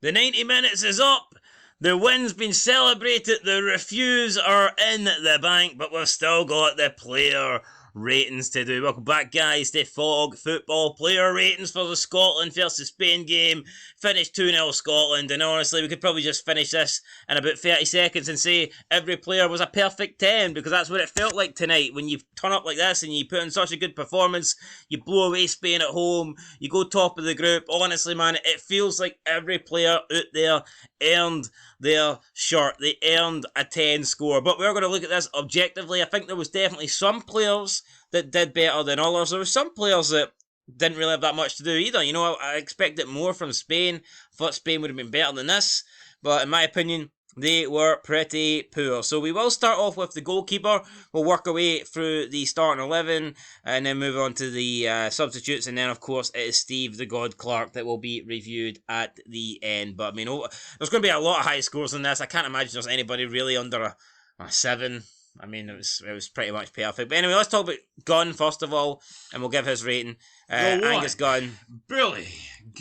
The 90 minutes is up. The win's been celebrated. The reviews are in the bank, but we've still got the player ratings to do. Welcome back, guys, to Fog Football. Player ratings for the Scotland versus Spain game. Finished 2-0 Scotland, and honestly, we could probably just finish this in about 30 seconds and say every player was a perfect 10, because that's what it felt like tonight. When you turn up like this and you put in such a good performance, you blow away Spain at home, you go top of the group. Honestly, man, it feels like every player out there earned their shirt. They earned a 10 score. But we're going to look at this objectively. I think there was definitely some players that did better than others. There were some players that didn't really have that much to do either. You know, I expected more from Spain. I thought Spain would have been better than this. But in my opinion, they were pretty poor. So we will start off with the goalkeeper. We'll work our way through the starting 11 and then move on to the substitutes. And then, of course, it is Steve the God Clark that will be reviewed at the end. But, I mean, there's going to be a lot of high scores in this. I can't imagine there's anybody really under a 7. I mean, it was pretty much perfect. But anyway, let's talk about Gunn first of all, and we'll give his rating. Angus Gunn. Billy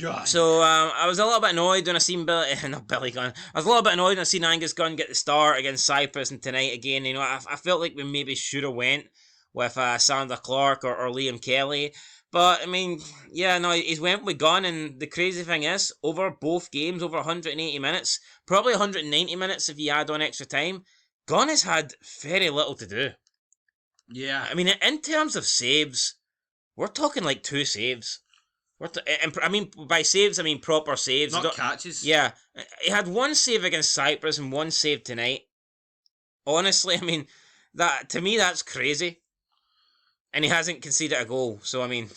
Gunn. So I was a little bit annoyed when I seen Billy Gunn. I was a little bit annoyed when I seen Angus Gunn get the start against Cyprus, and tonight again, you know, I felt like we maybe should have went with Sander Clark or Liam Kelly. But, I mean, yeah, no, he's went with Gunn, and the crazy thing is, over both games, over 180 minutes, probably 190 minutes if you add on extra time, Gunn has had very little to do. Yeah. I mean, in terms of saves, we're talking like 2 saves. I mean, by saves, I mean proper saves. Not catches. Yeah. He had 1 save against Cyprus and 1 save tonight. Honestly, I mean, to me, that's crazy. And he hasn't conceded a goal. So, I mean,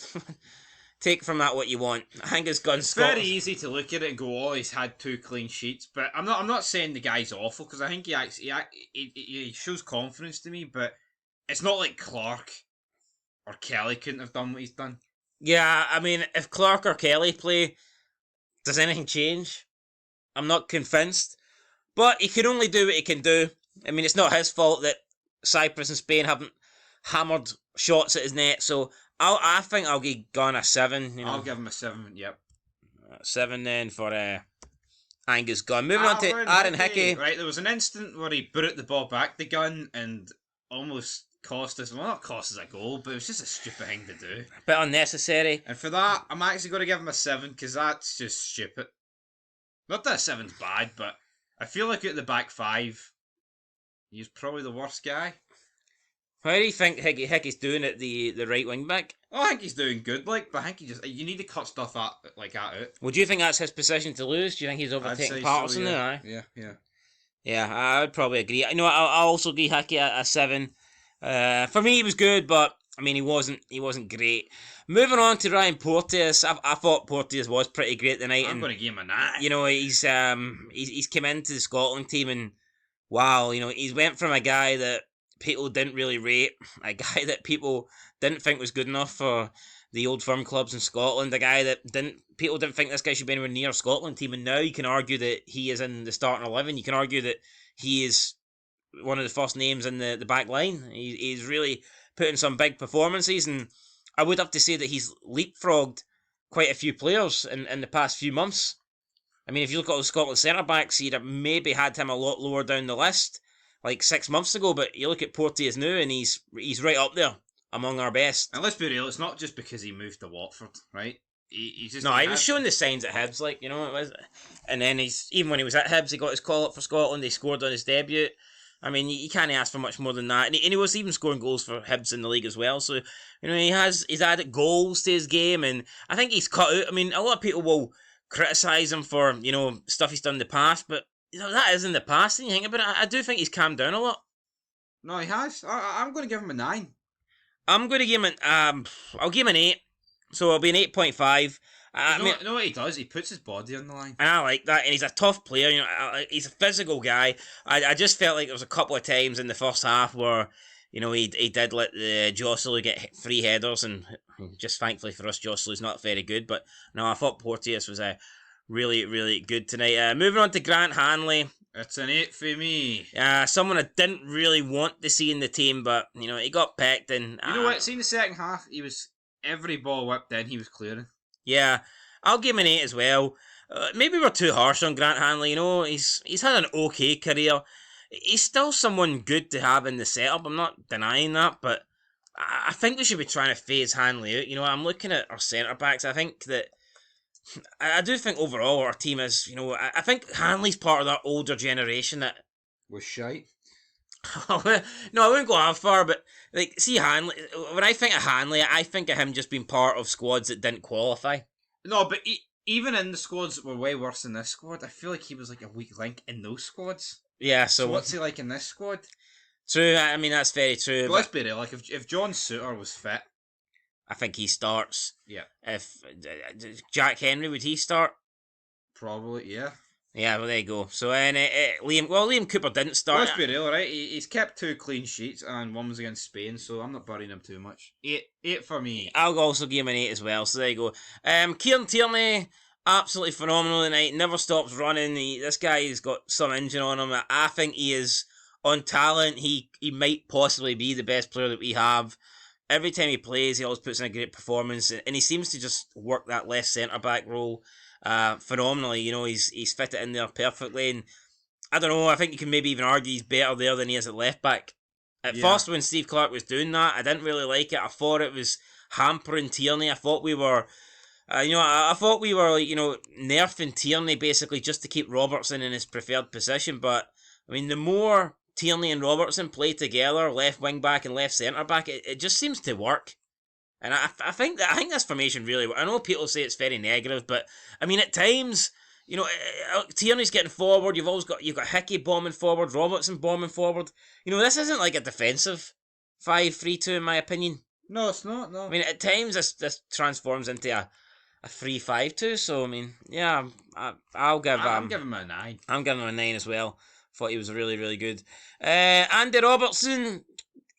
take from that what you want. Angus Gunn. It's very easy to look at it and go, "Oh, he's had 2 clean sheets." But I'm not saying the guy's awful, because I think he shows confidence to me. But it's not like Clark or Kelly couldn't have done what he's done. Yeah, I mean, if Clark or Kelly play, does anything change? I'm not convinced. But he can only do what he can do. I mean, it's not his fault that Cyprus and Spain haven't hammered shots at his net. So I think I'll give Gunn a 7. You know. I'll give him a 7, yep. 7 then for Angus Gunn. Moving on to Aaron Hickey. Right, there was an instant where he brought the ball back to Gunn and almost not cost us a goal, but it was just a stupid thing to do. A bit unnecessary. And for that, I'm actually going to give him a 7, because that's just stupid. Not that 7's bad, but I feel like out of the back 5, he's probably the worst guy. How do you think Hickey's doing at the right wing back? Oh, I think he's doing good, but I think you need to cut stuff like that out. Well, do you think that's his position to lose? Do you think he's overtaking Patterson there? Yeah. Yeah, I would probably agree. I know I'll also give Hickey a 7. For me, he was good, but I mean, he wasn't great. Moving on to Ryan Porteous, I thought Porteous was pretty great tonight. I'm going to give him a 9. You know, he's come into the Scotland team, and wow, you know, he's went from a guy that people didn't really rate, a guy that people didn't think was good enough for the old firm clubs in Scotland, a guy that people didn't think this guy should be anywhere near a Scotland team, and now you can argue that he is in the starting 11. You can argue that he is one of the first names in the back line. He's really put in some big performances, and I would have to say that he's leapfrogged quite a few players in the past few months. I mean, if you look at the Scotland centre-backs, you'd have maybe had him a lot lower down the list, like 6 months ago, but you look at Porteous now, and he's right up there among our best. And let's be real, it's not just because he moved to Watford, right? He was showing the signs at Hibs, like, you know, it was. And then even when he was at Hibs, he got his call up for Scotland, he scored on his debut. I mean, you can't ask for much more than that. And he was even scoring goals for Hibs in the league as well. So, you know, he's added goals to his game, and I think he's cut out. I mean, a lot of people will criticise him for, you know, stuff he's done in the past, but you know, that is in the past, and you think about it, I do think he's calmed down a lot. No, he has. I'm going to give him a 9. I'm going to give him I'll give him an 8. So it'll be an 8.5. You know what he does? He puts his body on the line. And I like that, and he's a tough player. You know, he's a physical guy. I just felt like there was a couple of times in the first half where, you know, he did let the Joselu get 3 headers, and just thankfully for us, Joselu's not very good. But no, I thought Porteous was really, really good tonight. Moving on to Grant Hanley. It's an 8 for me. Someone I didn't really want to see in the team, but, you know, he got picked. And you know what? See, in the second half, every ball whipped in, he was clearing. Yeah, I'll give him an 8 as well. maybe we're too harsh on Grant Hanley. You know, he's had an okay career. He's still someone good to have in the setup. I'm not denying that, but I think we should be trying to phase Hanley out. You know, I'm looking at our centre backs. I think that I do think overall our team is. You know, I think Hanley's part of that older generation that. Was shite. No, I wouldn't go that far, but like, see Hanley. When I think of Hanley, I think of him just being part of squads that didn't qualify. No, but even in the squads that were way worse than this squad, I feel like he was like a weak link in those squads. Yeah, So what's he like in this squad? True. I mean, that's very true. But let's be real. Like if John Suter was fit, I think he starts. yeah, If Jack Henry, would he start? probably, yeah. Yeah, well, there you go. So, Liam Cooper didn't start. Let's be real, right? He's kept 2 clean sheets, and one was against Spain, so I'm not burying him too much. 8 for me. I'll also give him an 8 as well, so there you go. Kieran Tierney, absolutely phenomenal tonight. Never stops running. This guy has got some engine on him. I think he is, on talent, he might possibly be the best player that we have. Every time he plays, he always puts in a great performance, and he seems to just work that left centre-back role phenomenally. You know, he's fit it in there perfectly, and I don't know, I think you can maybe even argue he's better there than he is at left back. At first, when Steve Clarke was doing that, I didn't really like it. I thought it was hampering Tierney. I thought we were, I thought we were, nerfing Tierney basically just to keep Robertson in his preferred position. But I mean, the more Tierney and Robertson play together, left wing back and left centre back, it just seems to work. And I think this formation really. I know people say it's very negative, but I mean at times, Tierney's getting forward. You've got Hickey bombing forward, Robertson bombing forward. This isn't like a defensive 5-3-2 in my opinion. No, it's not. No. I mean at times this transforms into a 3-5-2. So I mean, yeah, I'll give. I'm giving him a 9. I'm giving him a 9 as well. Thought he was really really good. Andy Robertson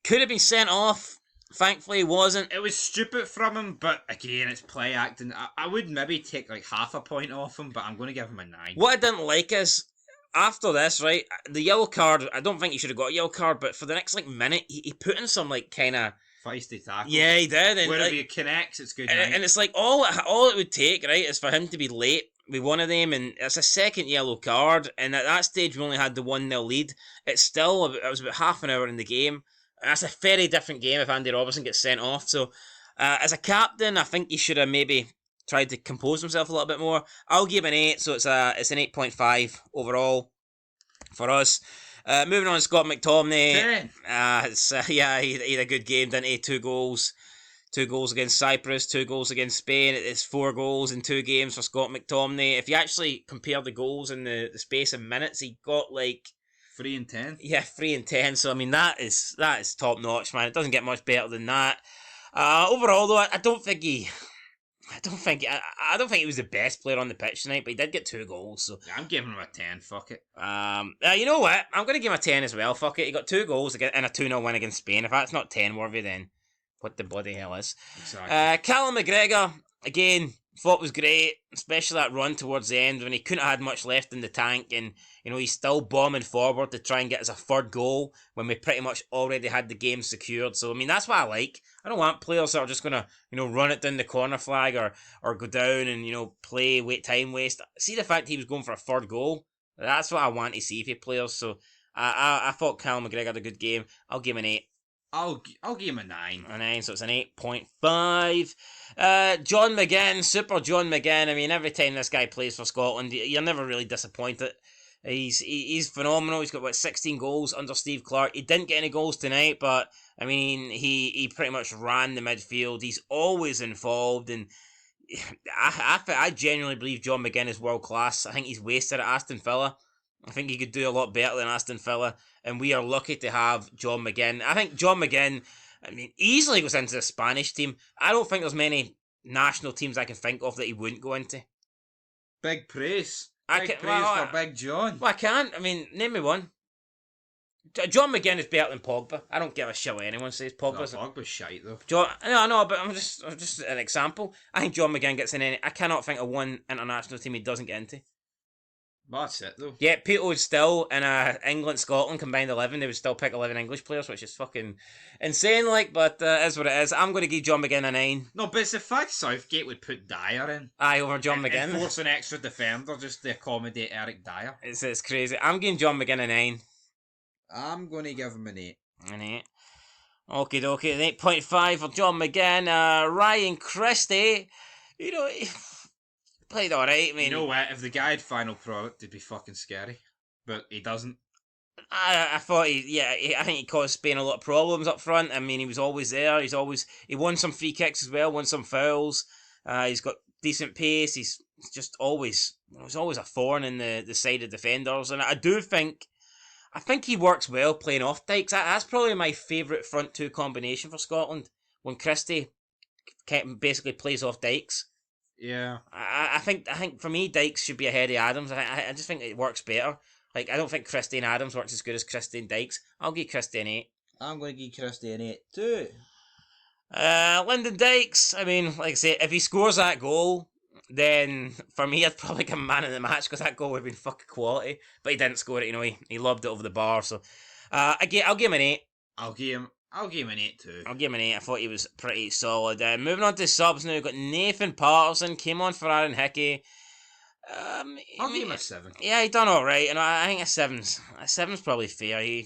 could have been sent off. Thankfully, he wasn't. It was stupid from him, but again, it's play acting. I would maybe take like half a point off him, but I'm going to give him a 9. What I didn't like is, after this, right, the yellow card, I don't think he should have got a yellow card, but for the next minute, he put in some kind of feisty tackle. Yeah, he did. And wherever he connects, it's good. And it's like all it would take, right, is for him to be late with one of them, and it's a second yellow card, and at that stage we only had the 1-0 lead. It was about half an hour in the game. That's a very different game if Andy Robertson gets sent off. So, as a captain, I think he should have maybe tried to compose himself a little bit more. I'll give him an 8, so it's an 8.5 overall for us. Moving on to Scott McTominay. He had a good game, didn't he? 2 goals. 2 goals against Cyprus, 2 goals against Spain. It's 4 goals in 2 games for Scott McTominay. If you actually compare the goals in the space of minutes, he got 3 and 10. Yeah, 3 and 10. So I mean that is top notch, man. It doesn't get much better than that. Overall, though, I don't think he was the best player on the pitch tonight, but he did get 2 goals. So yeah, I'm giving him a 10. Fuck it. You know what? I'm going to give him a 10 as well. Fuck it. He got 2 goals and a 2-0 win against Spain. If that's not 10 worthy, then what the bloody hell is? Exactly. Callum McGregor again. Thought was great, especially that run towards the end when he couldn't have had much left in the tank, and he's still bombing forward to try and get us a 3rd goal when we pretty much already had the game secured. So I mean that's what I like. I don't want players that are just gonna run it down the corner flag or go down and play time waste. See the fact he was going for a 3rd goal. That's what I want to see for players. So I thought Callum McGregor had a good game. I'll give him an 8. I'll give him a 9. A 9, so it's an 8.5. John McGinn, Super John McGinn. I mean, every time this guy plays for Scotland, you're never really disappointed. He's phenomenal. He's got 16 goals under Steve Clarke. He didn't get any goals tonight, but I mean, he pretty much ran the midfield. He's always involved, and I genuinely believe John McGinn is world class. I think he's wasted at Aston Villa. I think he could do a lot better than Aston Villa, and we are lucky to have John McGinn. I think John McGinn, easily goes into the Spanish team. I don't think there's many national teams I can think of that he wouldn't go into. Big praise. Big praise for Big John. Well, I can't. Name me one. John McGinn is better than Pogba. I don't give a shit what anyone says. Pogba's shite though. No, but I'm just an example. I think John McGinn gets in any. I cannot think of one international team he doesn't get into. Well, that's it though. Yeah, people would still, in a England-Scotland combined 11, they would still pick 11 English players, which is fucking insane, like, but it is what it is. I'm going to give John McGinn a 9. No, but it's the fact Southgate would put Dyer in. Aye, over John And McGinn. force an extra defender just to accommodate Eric Dyer. It's crazy. I'm giving John McGinn a 9. I'm going to give him an 8. An 8. Okie dokie, an 8.5 for John McGinn. Ryan Christie, you know, he played alright. I mean, You know what? If the guy had final product, it'd be fucking scary. But he doesn't. I thought I think he caused Spain a lot of problems up front. I mean, he was always there. He won some free kicks as well, won some fouls. He's got decent pace. He's just always, he's always a thorn in the side of defenders. And I think he works well playing off Dykes. That's probably my favourite front two combination for Scotland. When Christie basically plays off Dykes. Yeah. I think for me, Dykes should be ahead of Adams. I just think it works better. Like, I don't think Christie and Adams works as good as Christie and Dykes. I'll give Christie an 8. I'm going to give Christie an 8 too. Lyndon Dykes, I mean, like I say, if he scores that goal, then for me, I'd probably give him man of the match because that goal would have been fucking quality. But he didn't score it, you know, he lobbed it over the bar. So, I'll give him an 8. I'll give him an 8 too. I'll give him an 8. I thought he was pretty solid. Moving on to subs now, we've got Nathan Patterson, came on for Aaron Hickey. I'll give him a 7. Yeah, he done all right, and I think a seven's probably fair. I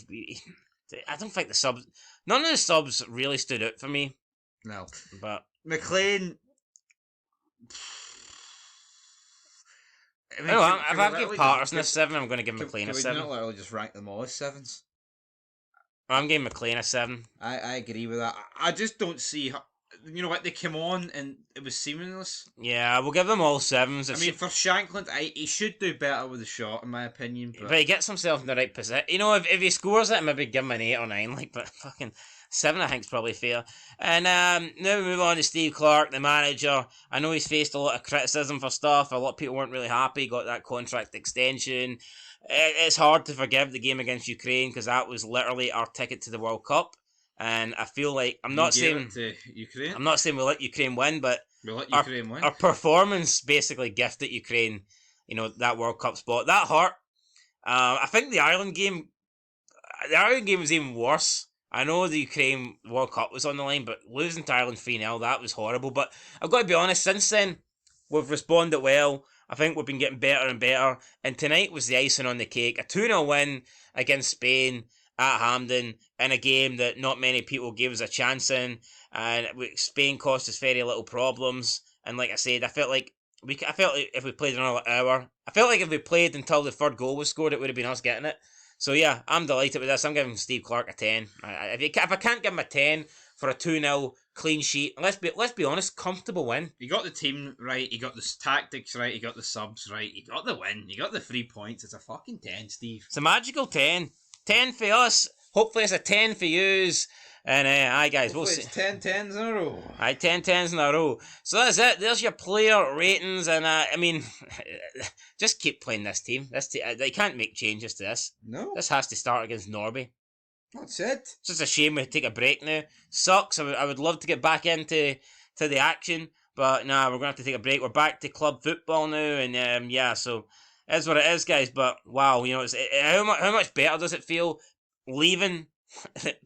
don't think none of the subs really stood out for me. No. But McLean. I mean, if I give Patterson a 7, I'm going to give McLean a 7. Not literally just rank them all as 7s. I'm giving McLean a 7. I agree with that. I just don't see how. You know what? They came on and it was seamless. Yeah, we'll give them all 7s. I mean, for Shankland, he should do better with the shot, in my opinion. But he gets himself in the right position. You know, if he scores it, maybe give him an 8 or 9. Like, but fucking 7, I think, is probably fair. And now we move on to Steve Clarke, the manager. I know he's faced a lot of criticism for stuff. A lot of people weren't really happy. He got that contract extension. It's hard to forgive the game against Ukraine because that was literally our ticket to the World Cup. And I feel like I'm not saying we'll let Ukraine win, but we'll let Ukraine win. Our performance basically gifted Ukraine, you know, that World Cup spot. That hurt. I think the Ireland game was even worse. I know the Ukraine World Cup was on the line, but losing to Ireland 3-0, that was horrible. But I've got to be honest, since then, we've responded well. I think we've been getting better and better. And tonight was the icing on the cake. A 2-0 win against Spain at Hampden in a game that not many people gave us a chance in. And Spain cost us very little problems. And like I said, I felt like if we played another hour, if we played until the third goal was scored, it would have been us getting it. So yeah, I'm delighted with this. I'm giving Steve Clarke a 10. If I can't give him a 10 for a 2-0 clean sheet, let's be honest, comfortable win. You got the team right, you got the tactics right, you got the subs right, you got the win, you got the 3 points. It's a fucking 10, Steve. It's a magical 10. 10 for us. Hopefully it's a 10 for yous. And aye guys, we'll see. It's 10 10s in a row. Aye, 10 10s in a row. So that's it. There's your player ratings. And I mean, just keep playing this team. They can't make changes to this. No. This has to start against Norway. That's it. It's just a shame we take a break now. Sucks. I would love to get back into the action. But nah, we're going to have to take a break. We're back to club football now. And yeah, so that's what it is, guys. But wow, you know, how much better does it feel leaving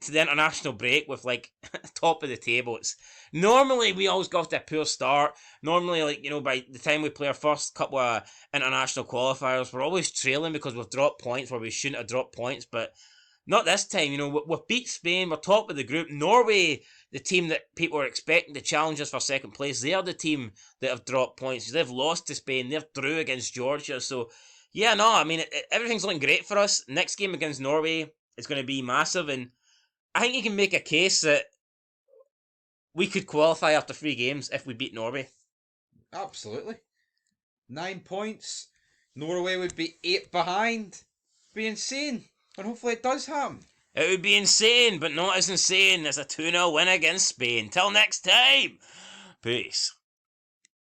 to the international break with like top of the table? It's normally we always go off to a poor start. Normally, like, you know, by the time we play our first couple of international qualifiers, we're always trailing because we've dropped points where we shouldn't have dropped points. But not this time. You know, we've beat Spain. We're top of the group. Norway, the team that people are expecting to challenge us for second place, they are the team that have dropped points. They've lost to Spain. They're through against Georgia. So yeah, no, I mean, everything's looking great for us. Next game against Norway is going to be massive, and I think you can make a case that we could qualify after 3 games if we beat Norway. Absolutely. 9 points. Norway would be 8 behind. Be insane. And hopefully it does happen. It would be insane, but not as insane as a 2-0 win against Spain. Till next time. Peace.